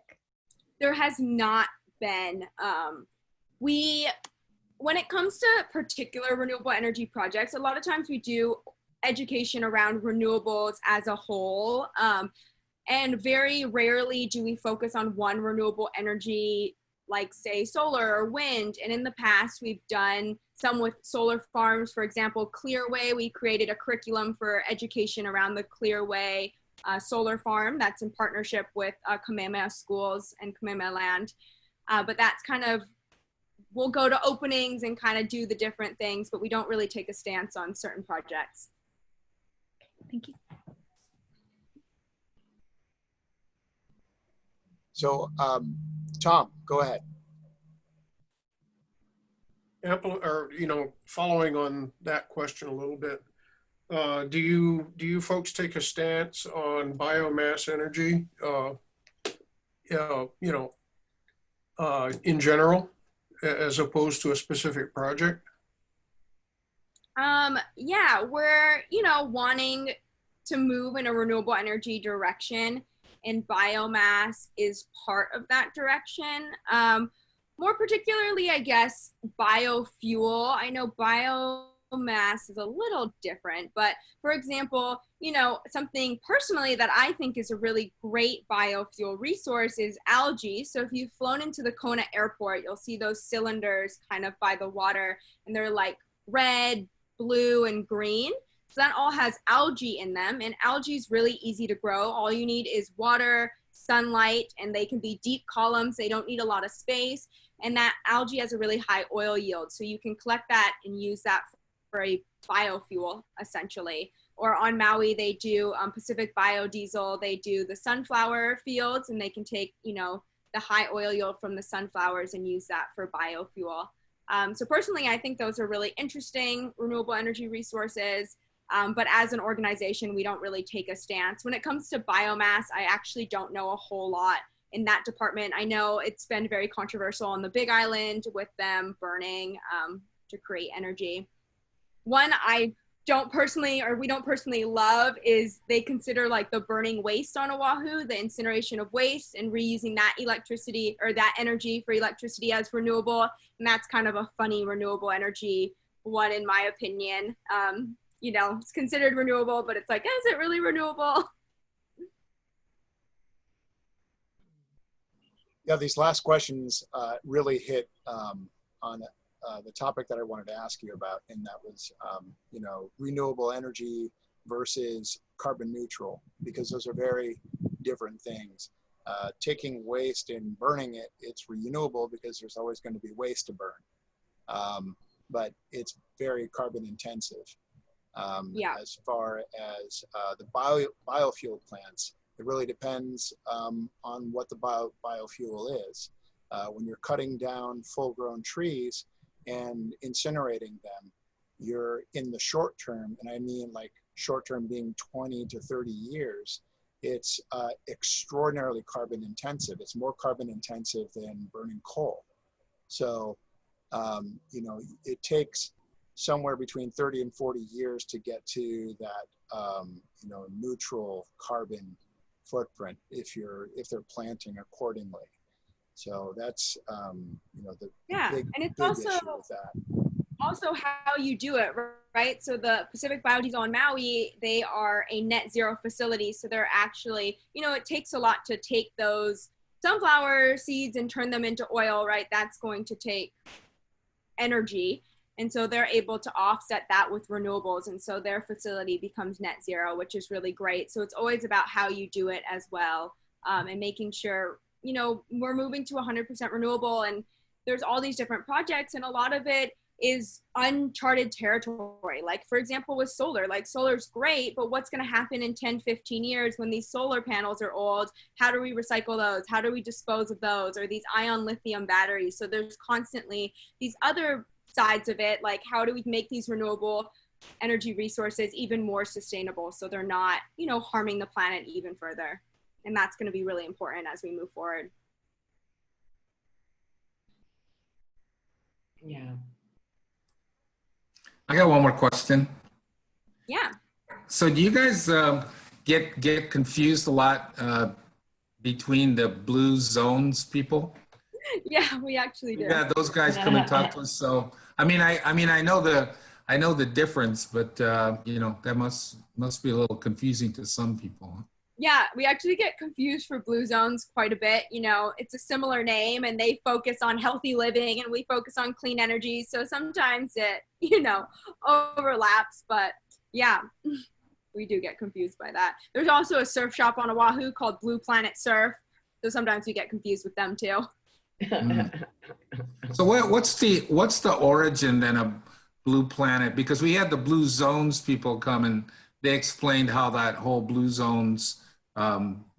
There has not been. When it comes to particular renewable energy projects, a lot of times we do education around renewables as a whole. And very rarely do we focus on one renewable energy, like say solar or wind. And in the past, we've done some with solar farms. For example, Clearway, we created a curriculum for education around the Clearway solar farm that's in partnership with Kamehameha Schools and Kamehameha Land. But that's kind of, we'll go to openings and kind of do the different things, but we don't really take a stance on certain projects. Thank you. So, Tom, go ahead. Following on that question a little bit, do you folks take a stance on biomass energy, in general, as opposed to a specific project? Yeah, we're, wanting to move in a renewable energy direction, and biomass is part of that direction. More particularly, I guess, biofuel. I know biomass is a little different, but for example, you know, something personally that I think is a really great biofuel resource is algae. So if you've flown into the Kona airport, you'll see those cylinders kind of by the water, and they're like red, blue, and green. So that all has algae in them, and algae is really easy to grow. All you need is water, sunlight, and they can be deep columns. They don't need a lot of space, and that algae has a really high oil yield. So you can collect that and use that for a biofuel, essentially. Or on Maui, they do Pacific biodiesel. They do the sunflower fields, and they can take, you know, the high oil yield from the sunflowers and use that for biofuel. So personally, I think those are really interesting renewable energy resources. But as an organization, we don't really take a stance. When it comes to biomass, I actually don't know a whole lot in that department. I know it's been very controversial on the Big Island with them burning to create energy. One I don't personally, or we don't personally love, is they consider like the burning waste on Oahu, the incineration of waste, and reusing that electricity or that energy for electricity as renewable. And that's kind of a funny renewable energy one, in my opinion. You know, it's considered renewable, but it's like, is it really renewable? Yeah, these last questions really hit on the topic that I wanted to ask you about, and that was, you know, renewable energy versus carbon neutral, because those are very different things. Taking waste and burning it, it's renewable because there's always going to be waste to burn, but it's very carbon intensive. As far as the biofuel plants, it really depends on what the biofuel is. When you're cutting down full-grown trees and incinerating them, you're in the short term, and I mean like short term being 20 to 30 years, it's extraordinarily carbon intensive. It's more carbon intensive than burning coal. So, you know, it takes somewhere between 30 and 40 years to get to that, you know, neutral carbon footprint if they're planting accordingly. So that's, you know, the big, and it's big also issue with that. Also how you do it, right? So the Pacific Biodiesel on Maui, they are a net zero facility. So they're actually, you know, it takes a lot to take those sunflower seeds and turn them into oil, right? That's going to take energy. And so they're able to offset that with renewables. And so their facility becomes net zero, which is really great. So it's always about how you do it as well, and making sure, you know, we're moving to 100% renewable, and there's all these different projects, and a lot of it is uncharted territory. Like, for example, with solar, like solar's great, but what's going to happen in 10, 15 years when these solar panels are old? How do we recycle those? How do we dispose of those? Or these ion lithium batteries? So there's constantly these other sides of it, like how do we make these renewable energy resources even more sustainable so they're not, you know, harming the planet even further. And that's going to be really important as we move forward. Yeah. I got one more question. Yeah. So do you guys get confused a lot between the blue zones people? Yeah, we actually do. Yeah, those guys come and talk to us. So I mean, I know the difference, but you know, that must be a little confusing to some people. Yeah, we actually get confused for blue zones quite a bit. You know, it's a similar name, and they focus on healthy living, and we focus on clean energy. So sometimes it, you know, overlaps, but yeah, we do get confused by that. There's also a surf shop on Oahu called Blue Planet Surf. So sometimes we get confused with them too. So what's the origin then of Blue Planet? Because we had the Blue Zones people come and they explained how that whole Blue Zones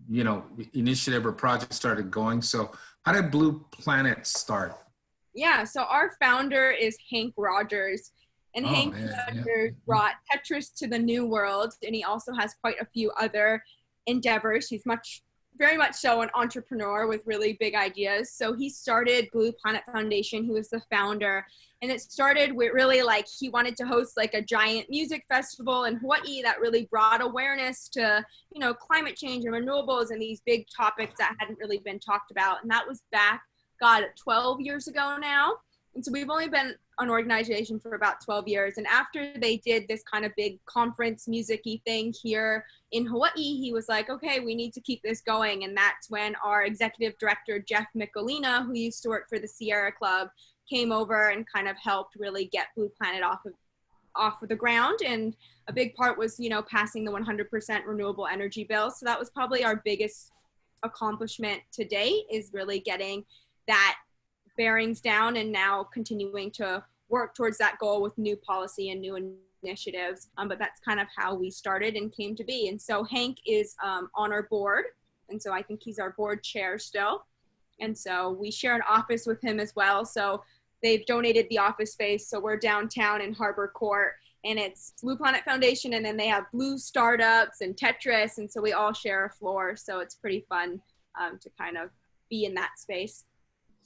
you know, initiative or project started going. So how did Blue Planet start? Yeah, so our founder is Hank Rogers, and Hank Rogers brought Tetris to the new world, and he also has quite a few other endeavors. He's very much so an entrepreneur with really big ideas. So he started Blue Planet Foundation. He was the founder, and it started with really like he wanted to host like a giant music festival in Hawaii that really brought awareness to, you know, climate change and renewables and these big topics that hadn't really been talked about. And that was back, God, 12 years ago now. And so we've only been an organization for about 12 years. And after they did this kind of big conference music-y thing here in Hawaii, he was like, okay, we need to keep this going. And that's when our executive director, Jeff Michelina, who used to work for the Sierra Club, came over and kind of helped really get Blue Planet off of the ground. And a big part was, you know, passing the 100% renewable energy bill. So that was probably our biggest accomplishment to date, is really getting that bearings down and now continuing to work towards that goal with new policy and new initiatives. But that's kind of how we started and came to be. And so Hank is on our board. And so I think he's our board chair still. And so we share an office with him as well. So they've donated the office space. So we're downtown in Harbor Court, and it's Blue Planet Foundation. And then they have Blue Startups and Tetris. And so we all share a floor. So it's pretty fun to kind of be in that space.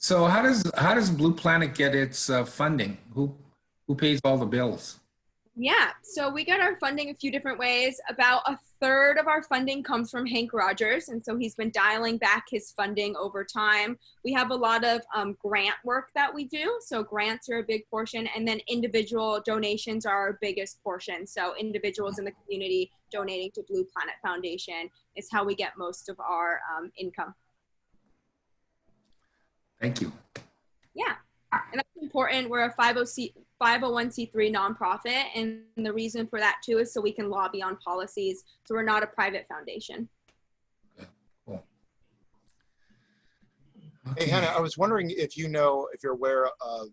So how does Blue Planet get its funding? Who pays all the bills? Yeah, so we get our funding a few different ways. About a third of our funding comes from Hank Rogers, and so he's been dialing back his funding over time. We have a lot of grant work that we do, so grants are a big portion, and then individual donations are our biggest portion. So individuals in the community donating to Blue Planet Foundation is how we get most of our income. Thank you. Yeah, and that's important. We're a 501c3 nonprofit, and the reason for that too is so we can lobby on policies. So we're not a private foundation. Okay, cool. Hey, Hannah, I was wondering if you're aware of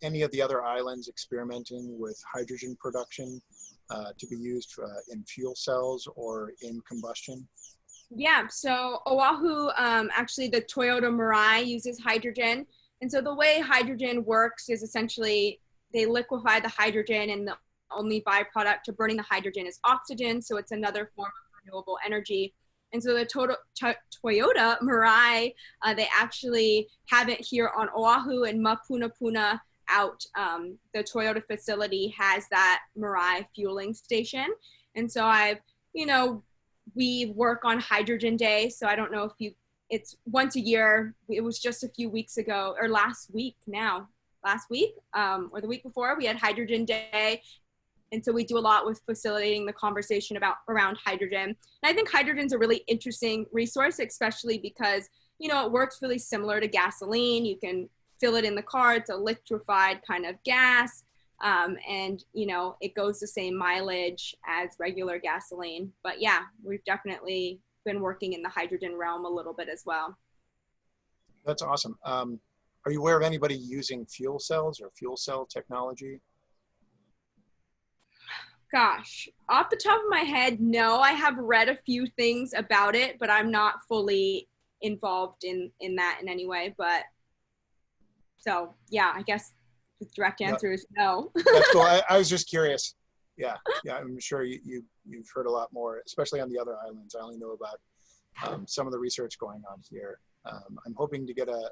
any of the other islands experimenting with hydrogen production to be used in fuel cells or in combustion. Yeah, so Oahu, actually the Toyota Mirai uses hydrogen. And so the way hydrogen works is essentially they liquefy the hydrogen, and the only byproduct to burning the hydrogen is oxygen. So it's another form of renewable energy. And so the Toyota Mirai, they actually have it here on Oahu, and Mapunapuna out. The Toyota facility has that Mirai fueling station. And so we work on Hydrogen Day. So I don't know if it's once a year. It was just a few weeks ago, or last week or the week before, we had Hydrogen Day. And so we do a lot with facilitating the conversation around hydrogen. And I think hydrogen's a really interesting resource, especially because, it works really similar to gasoline. You can fill it in the car. It's a liquefied kind of gas. And it goes the same mileage as regular gasoline. But yeah, we've definitely been working in the hydrogen realm a little bit as well. That's awesome. Are you aware of anybody using fuel cells or fuel cell technology? Gosh, off the top of my head, no. I have read a few things about it, but I'm not fully involved in that in any way. But so yeah, I guess the direct answer is no. That's cool. I was just curious. Yeah, I'm sure you've heard a lot more, especially on the other islands. I only know about some of the research going on here. I'm hoping to get a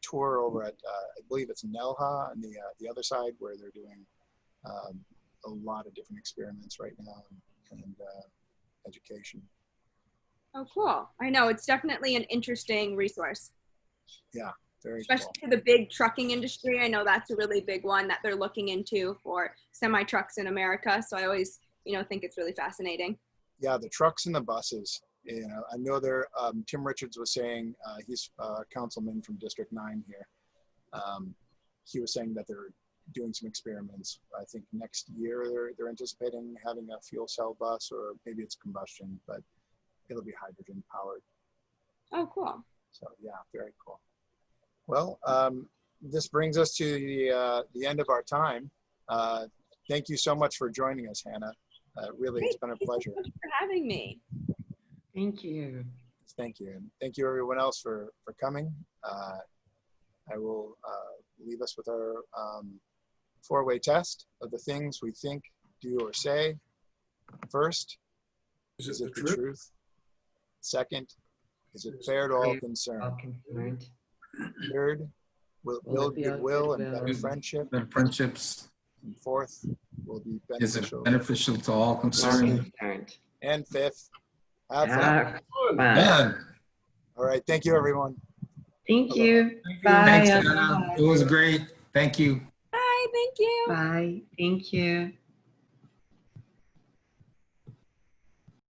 tour over at, I believe it's Nelha on the other side, where they're doing a lot of different experiments right now and education. Oh, cool. I know, it's definitely an interesting resource. Yeah. Especially for the big trucking industry. I know that's a really big one that they're looking into for semi-trucks in America. So I always, think it's really fascinating. Yeah, the trucks and the buses. I know Tim Richards was saying, he's a councilman from District 9 here. He was saying that they're doing some experiments. I think next year they're anticipating having a fuel cell bus, or maybe it's combustion, but it'll be hydrogen powered. Oh, cool. So yeah, very cool. Well, this brings us to the end of our time. Thank you so much for joining us, Hannah. Really, it's been a pleasure. Thank you so much for having me. Thank you. Thank you. And thank you everyone else for coming. I will leave us with our four-way test of the things we think, do, or say. First, is it the truth? Second, is it fair to all concerned? All concerned. Third, will it build goodwill and better friendship? Better friendships. And fourth, will be Is it beneficial. beneficial to all concerned? And fifth, have fun. Yeah. All right, thank you everyone. Thank you. Thank you. Bye. Thanks, Hannah. It was great. Thank you. Bye. Thank you. Bye. Thank you.